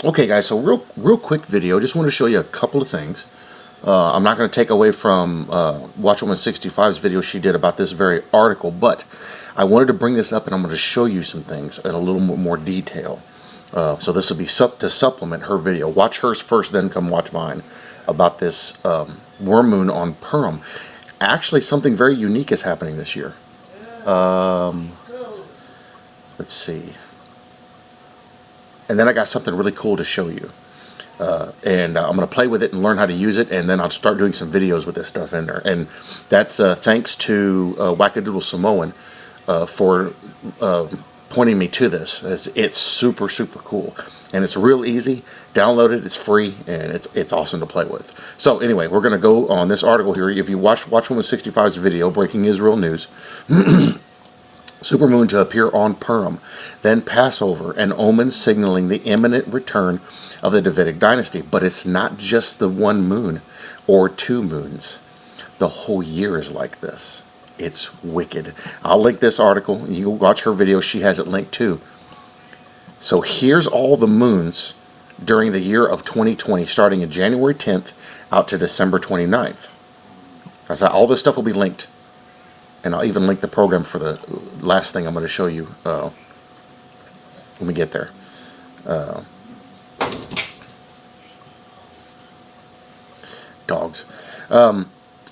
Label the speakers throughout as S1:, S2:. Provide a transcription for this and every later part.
S1: Okay, guys, so real quick video. Just want to show you a couple of things. I'm not going to take away from Watchwoman65's video she did about this very article, but I wanted to bring this up and I'm going to show you some things in a little more detail. So this will be to supplement her video. Watch hers first, then come watch mine about this worm moon on Purim. Actually, something very unique is happening this year. Let's see. And then I got something really cool to show you. And I'm going to play with it and learn how to use it, and then I'll start doing some videos with this stuff in there. And that's thanks to Wackadoodle Samoan for pointing me to this. It's super, super cool. And it's real easy. Download it. It's free, and it's awesome to play with. So anyway, we're going to go on this article here. If you watch Watchwoman65's video, Breaking Israel News, supermoon to appear on Purim, then Passover, and omens signaling the imminent return of the Davidic dynasty. But it's not just the one moon or two moons. The whole year is like this. It's wicked. I'll link this article. You can watch her video. She has it linked too. So here's all the moons during the year of 2020, starting in January 10th out to December 29th. All this stuff will be linked. And I'll even link the program for the last thing I'm going to show you when we get there. Dogs.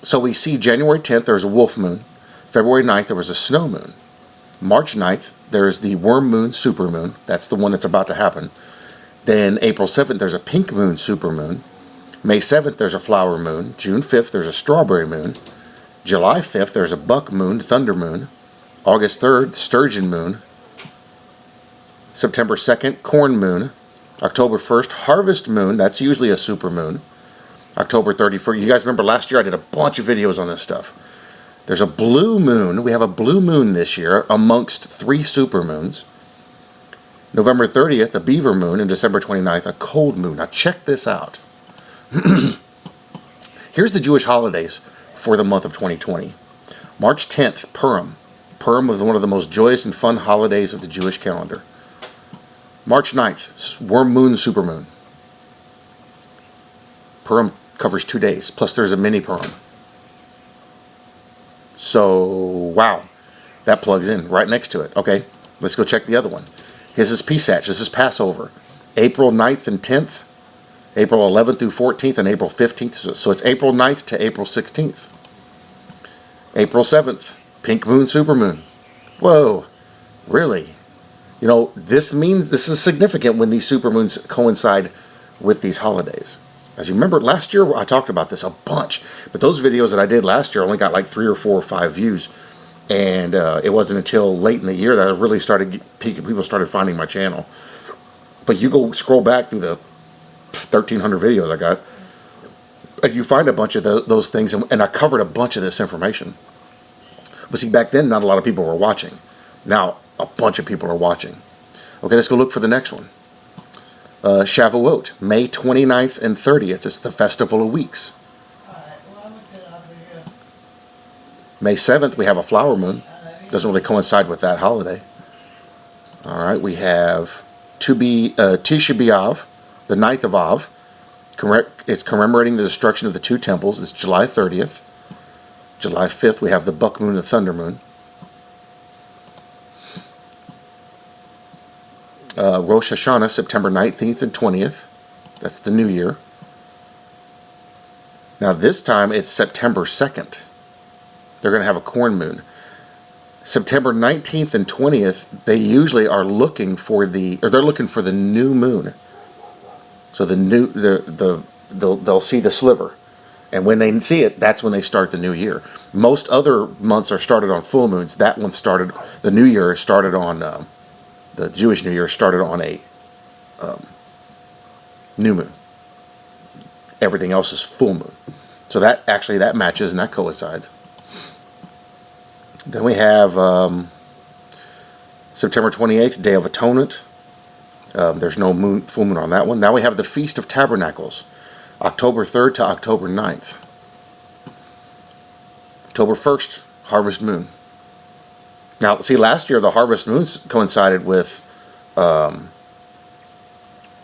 S1: So we see January 10th, there's a wolf moon. February 9th, there was a snow moon. March 9th, there's the worm moon, supermoon. That's the one that's about to happen. Then April 7th, there's a pink moon, supermoon. May 7th, there's a flower moon. June 5th, there's a strawberry moon. July 5th, there's a buck moon, thunder moon. August 3rd, sturgeon moon. September 2nd, corn moon. October 1st, harvest moon. That's usually a supermoon. October 31st. You guys remember last year I did a bunch of videos on this stuff. There's a blue moon. We have a blue moon this year amongst 3 supermoons. November 30th, a beaver moon. And December 29th, a cold moon. Now check this out. Here's the Jewish holidays for the month of 2020. March 10th, Purim. Purim was one of the most joyous and fun holidays of the Jewish calendar. March 9th, worm moon, supermoon. Purim covers 2 days, plus there's a mini Purim. So, wow, that plugs in right next to it. Okay, let's go check the other one. This is Pesach, this is Passover. April 9th and 10th, April 11th through 14th, and April 15th. So it's April 9th to April 16th. April 7th, pink moon, supermoon. Whoa, really? You know, this is significant when these supermoons coincide with these holidays. As you remember, last year I talked about this a bunch, but those videos that I did last year only got like 3 or 4 or 5 views, and it wasn't until late in the year that I really started people started finding my channel. But you go scroll back through the 1,300 videos I got, and you find a bunch of those things, and I covered a bunch of this information. But see, back then not a lot of people were watching. Now a bunch of people are watching. Okay, let's go look for the next one. Shavuot, May 29th and 30th. It's the Festival of Weeks. May 7th, we have a flower moon. Doesn't really coincide with that holiday. All right, we have Tisha B'Av, the 9th of Av. It's commemorating the destruction of the 2 temples. It's July 30th. July 5th, we have the buck moon and the thunder moon. Rosh Hashanah, September 19th and 20th. That's the new year. Now this time it's September 2nd. They're going to have a corn moon. September 19th and 20th, they usually are looking for they're looking for the new moon. So they'll see the sliver. And when they see it, that's when they start the new year. Most other months are started on full moons. That one started, the new year started on, the Jewish New Year started on a new moon. Everything else is full moon. So that matches and that coincides. Then we have September 28th, Day of Atonement. There's no full moon on that one. Now we have the Feast of Tabernacles, October 3rd to October 9th. October 1st, Harvest Moon. Now, see, last year the Harvest Moon coincided with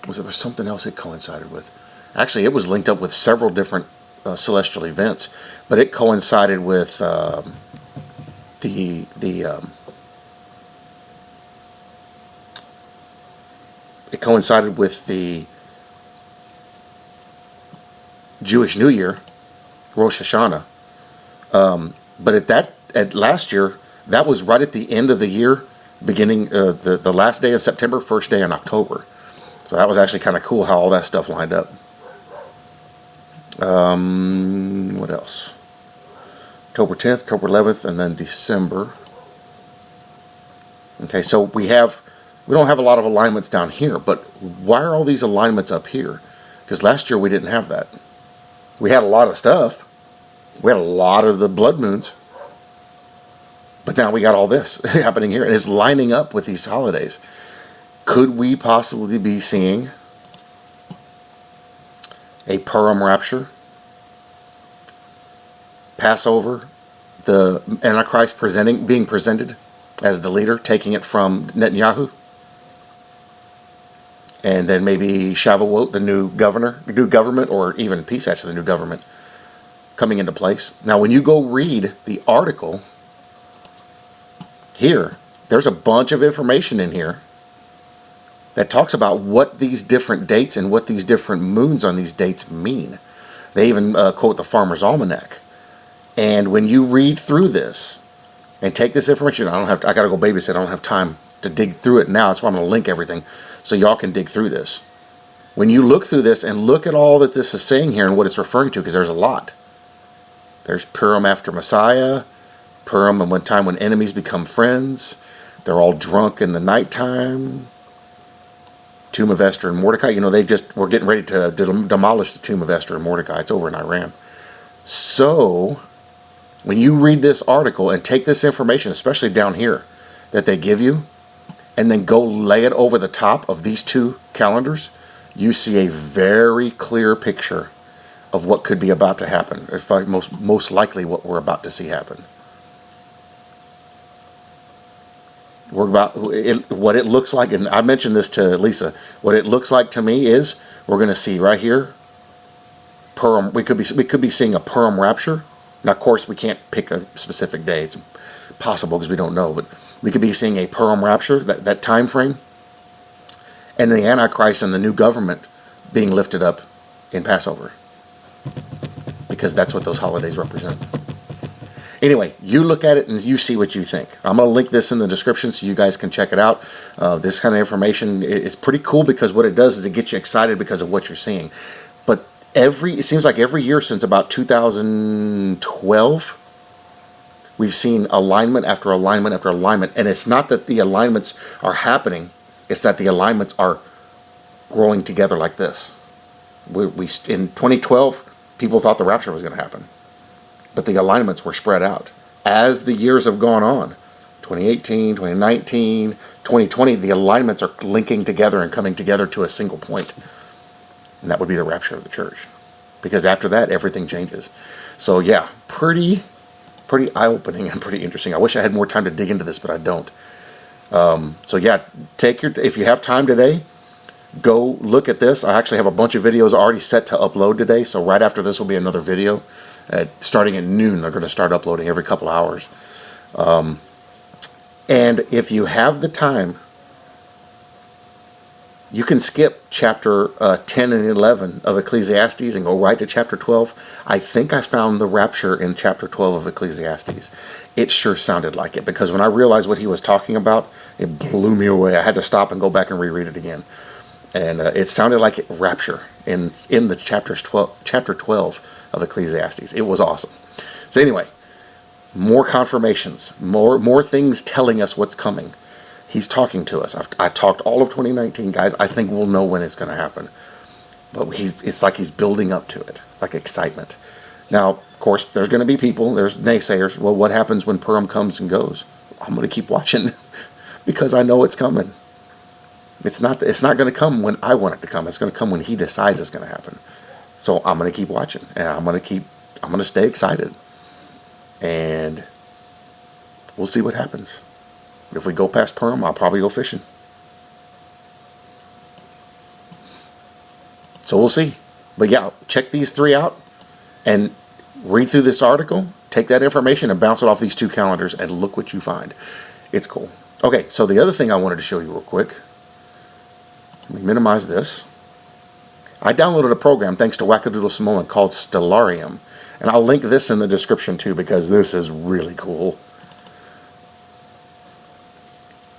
S1: there was something else it coincided with. Actually, it was linked up with several different celestial events, but it coincided with the it coincided with the Jewish New Year, Rosh Hashanah. But at last year, that was right at the end of the year, beginning the last day of September, first day in October. So that was actually kind of cool how all that stuff lined up. What else? October 10th, October 11th, and then December. Okay, so we don't have a lot of alignments down here, but why are all these alignments up here? Because last year we didn't have that. We had a lot of stuff. We had a lot of the blood moons. But now we got all this happening here, and it's lining up with these holidays. Could we possibly be seeing a Purim rapture, Passover, the Antichrist being presented as the leader, taking it from Netanyahu, and then maybe Shavuot, the new government, or even Pesach, the new government, coming into place? Now, when you go read the article here, there's a bunch of information in here that talks about what these different dates and what these different moons on these dates mean. They even quote the Farmer's Almanac. And when you read through this and take this information, I got to go babysit. I don't have time to dig through it now. That's why I'm going to link everything so y'all can dig through this. When you look through this and look at all that this is saying here and what it's referring to, because there's a lot. There's Purim after Messiah, Purim and one time when enemies become friends. They're all drunk in the nighttime. Tomb of Esther and Mordecai. You know, we're getting ready to demolish the tomb of Esther and Mordecai. It's over in Iran. So, when you read this article and take this information, especially down here, that they give you, and then go lay it over the top of these two calendars, you see a very clear picture of what could be about to happen. In fact, most likely what we're about to see happen. What it looks like, and I mentioned this to Lisa, what it looks like to me is we're going to see right here, Purim. We could be seeing a Purim rapture. Now, of course, we can't pick a specific day. It's possible because we don't know, but we could be seeing a Purim rapture, that time frame, and the Antichrist and the new government being lifted up in Passover, because that's what those holidays represent. Anyway, you look at it and you see what you think. I'm going to link this in the description so you guys can check it out. This kind of information is pretty cool because what it does is it gets you excited because of what you're seeing. But it seems like every year since about 2012, we've seen alignment after alignment after alignment. And it's not that the alignments are happening, it's that the alignments are growing together like this. In 2012, people thought the rapture was going to happen. But the alignments were spread out. As the years have gone on, 2018, 2019, 2020, the alignments are linking together and coming together to a single point. And that would be the rapture of the church. Because after that, everything changes. So yeah, pretty eye-opening and pretty interesting. I wish I had more time to dig into this, but I don't. So yeah, if you have time today, go look at this. I actually have a bunch of videos already set to upload today. So right after this will be another video. Starting at noon, they're going to start uploading every couple hours. And if you have the time, you can skip chapter 10 and 11 of Ecclesiastes and go right to chapter 12. I think I found the rapture in chapter 12 of Ecclesiastes. It sure sounded like it, because when I realized what he was talking about, it blew me away. I had to stop and go back and reread it again. And it sounded like rapture in the chapter 12 of Ecclesiastes. It was awesome. So anyway, more confirmations, more things telling us what's coming. He's talking to us. I talked all of 2019, guys. I think we'll know when it's going to happen. But it's like he's building up to it. It's like excitement. Now, of course, there's going to be people, there's naysayers. Well, what happens when Purim comes and goes? I'm going to keep watching because I know it's coming. It's not going to come when I want it to come. It's going to come when he decides it's going to happen. So I'm going to keep watching, and I'm going to stay excited. And we'll see what happens. If we go past Purim, I'll probably go fishing. So we'll see. But yeah, check these 3 out and read through this article, take that information and bounce it off these 2 calendars and look what you find. It's cool. Okay, so the other thing I wanted to show you real quick, let me minimize this. I downloaded a program thanks to Wackadoodle Samoan called Stellarium. And I'll link this in the description too because this is really cool.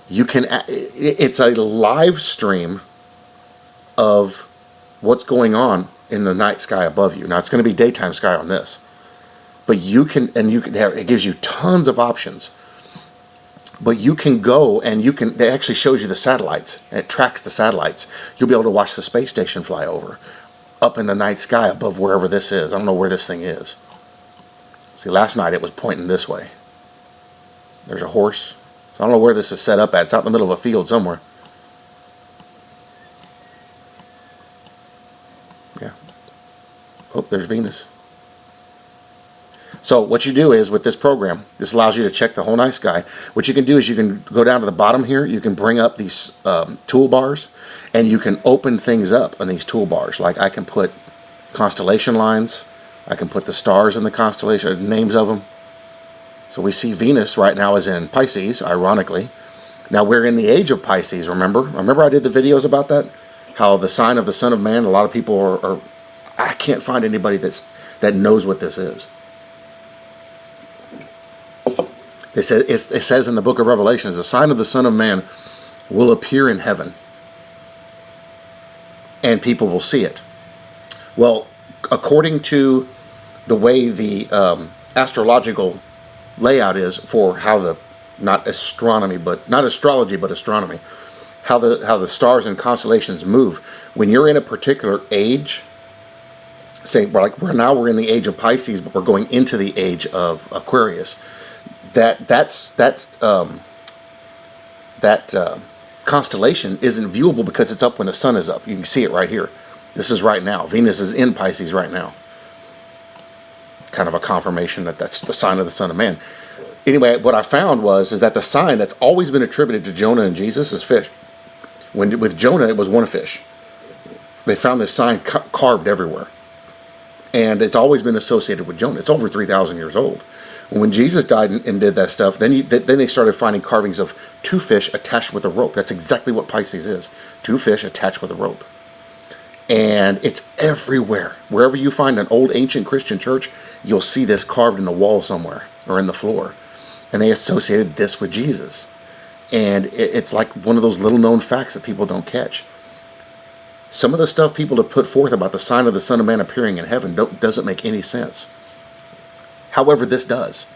S1: It's a live stream of what's going on in the night sky above you. Now it's going to be daytime sky on this. But it gives you tons of options. But you can go and it actually shows you the satellites, and it tracks the satellites. You'll be able to watch the space station fly over, up in the night sky above wherever this is. I don't know where this thing is. See, last night it was pointing this way. There's a horse. So I don't know where this is set up at. It's out in the middle of a field somewhere. Yeah. Oh, there's Venus. So what you do is, with this program, this allows you to check the whole night sky. What you can do is you can go down to the bottom here. You can bring up these toolbars, and you can open things up on these toolbars. Like I can put constellation lines. I can put the stars in the constellation, names of them. So we see Venus right now is in Pisces, ironically. Now we're in the age of Pisces, remember? Remember I did the videos about that? How the sign of the Son of Man, a lot of people are I can't find anybody that knows what this is. It says in the book of Revelations, the sign of the Son of Man will appear in heaven. And people will see it. Well, according to the way the astrological layout is for how not astrology, but astronomy, how the stars and constellations move. When you're in a particular age, say like we're in the age of Pisces, but we're going into the age of Aquarius. That constellation isn't viewable because it's up when the sun is up. You can see it right here. This is right now. Venus is in Pisces right now. Kind of a confirmation that that's the sign of the Son of Man. Anyway, what I found is that the sign that's always been attributed to Jonah and Jesus is fish. With Jonah, it was one fish. They found this sign carved everywhere. And it's always been associated with Jonah. It's over 3,000 years old. When Jesus died and did that stuff, then they started finding carvings of 2 fish attached with a rope. That's exactly what Pisces is. 2 fish attached with a rope. And it's everywhere. Wherever you find an old ancient Christian church, you'll see this carved in the wall somewhere or in the floor. And they associated this with Jesus. And it's like one of those little known facts that people don't catch. Some of the stuff people have put forth about the sign of the Son of Man appearing in heaven doesn't make any sense. However, this does.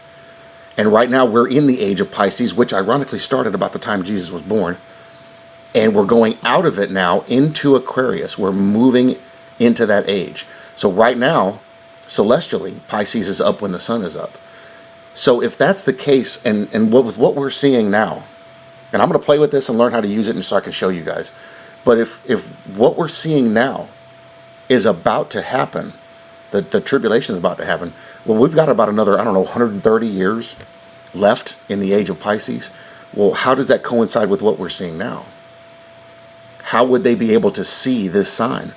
S1: And right now we're in the age of Pisces, which ironically started about the time Jesus was born. And we're going out of it now into Aquarius. We're moving into that age. So right now, celestially, Pisces is up when the sun is up. So if that's the case, and with what we're seeing now, and I'm going to play with this and learn how to use it so I can show you guys. But if what we're seeing now is about to happen, the tribulation is about to happen, well, we've got about another, 130 years left in the age of Pisces. Well, how does that coincide with what we're seeing now? How would they be able to see this sign?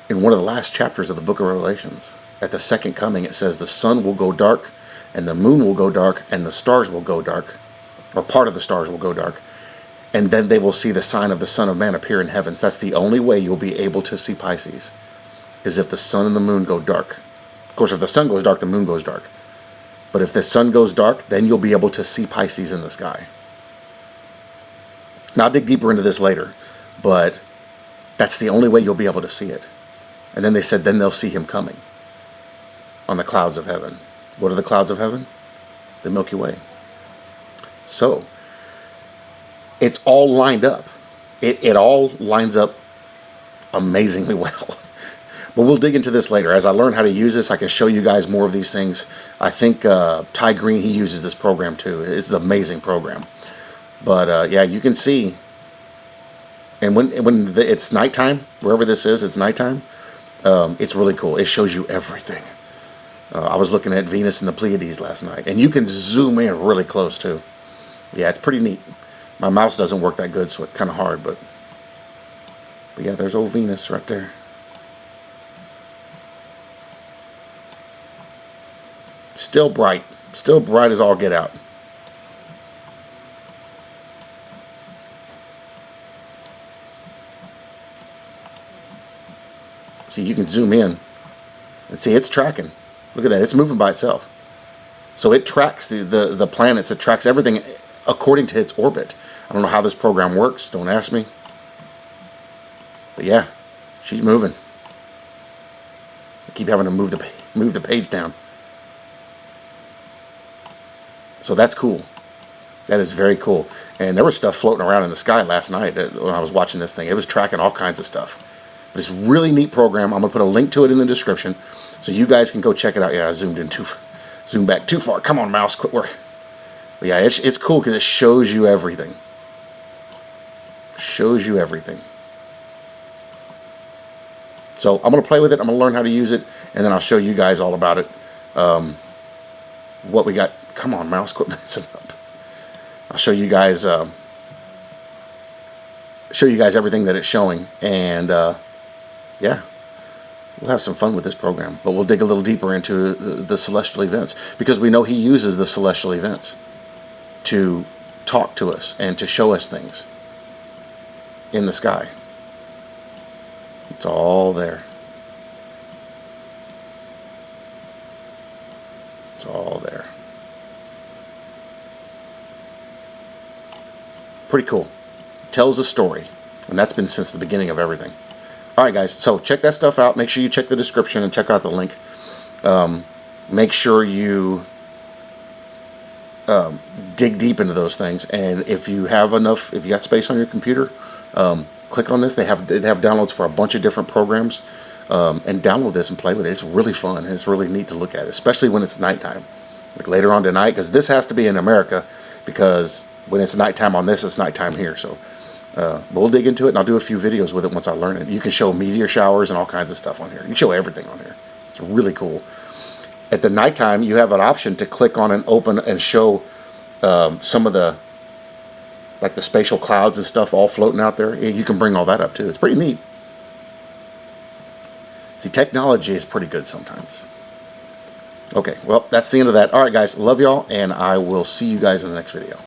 S1: In one of the last chapters of the book of Revelations, at the second coming, it says the sun will go dark, and the moon will go dark, and the stars will go dark, or part of the stars will go dark, and then they will see the sign of the Son of Man appear in heavens. That's the only way you'll be able to see Pisces, is if the sun and the moon go dark. Of course, if the sun goes dark, the moon goes dark. But if the sun goes dark, then you'll be able to see Pisces in the sky. Now, I'll dig deeper into this later, but that's the only way you'll be able to see it. And then they said, then they'll see him coming on the clouds of heaven. What are the clouds of heaven? The Milky Way. So, it's all lined up. It all lines up amazingly well. But we'll dig into this later. As I learn how to use this, I can show you guys more of these things. I think Ty Green, he uses this program too. It's an amazing program. But yeah, you can see. And when it's nighttime, wherever this is, it's nighttime. It's really cool. It shows you everything. I was looking at Venus and the Pleiades last night. And you can zoom in really close too. Yeah, it's pretty neat. My mouse doesn't work that good, so it's kind of hard, but But yeah, there's old Venus right there. Still bright as all get out. See, you can zoom in and see it's tracking. Look at that, it's moving by itself. So it tracks the planets, it tracks everything according to its orbit. I don't know how this program works, don't ask me. But yeah, she's moving. I keep having to move the page down. So that's cool. That is very cool. And there was stuff floating around in the sky last night when I was watching this thing. It was tracking all kinds of stuff. But it's a really neat program. I'm going to put a link to it in the description so you guys can go check it out. Yeah, I zoomed back too far. Come on, mouse, quit work. But yeah, it's cool because it shows you everything. Shows you everything. So I'm going to play with it. I'm going to learn how to use it, and then I'll show you guys all about it. What we got. Come on, mouse, quit messing up. I'll show you guys everything that it's showing, and yeah, we'll have some fun with this program. But we'll dig a little deeper into the celestial events, because we know he uses the celestial events to talk to us and to show us things in the sky. It's all there. It's all there. Pretty cool. Tells a story. And that's been since the beginning of everything. Alright guys, so check that stuff out. Make sure you check the description and check out the link. Make sure you dig deep into those things. And if you have enough, if you got space on your computer, click on this. They have downloads for a bunch of different programs. And download this and play with it. It's really fun. It's really neat to look at, especially when it's nighttime. Like later on tonight, because this has to be in America, because when it's nighttime on this, it's nighttime here. So but we'll dig into it, and I'll do a few videos with it once I learn it. You can show meteor showers and all kinds of stuff on here. You can show everything on here. It's really cool. At the nighttime, you have an option to click on and open and show some of the, like the spatial clouds and stuff all floating out there. You can bring all that up too. It's pretty neat. See, technology is pretty good sometimes. Okay, well, that's the end of that. All right, guys, love y'all, and I will see you guys in the next video.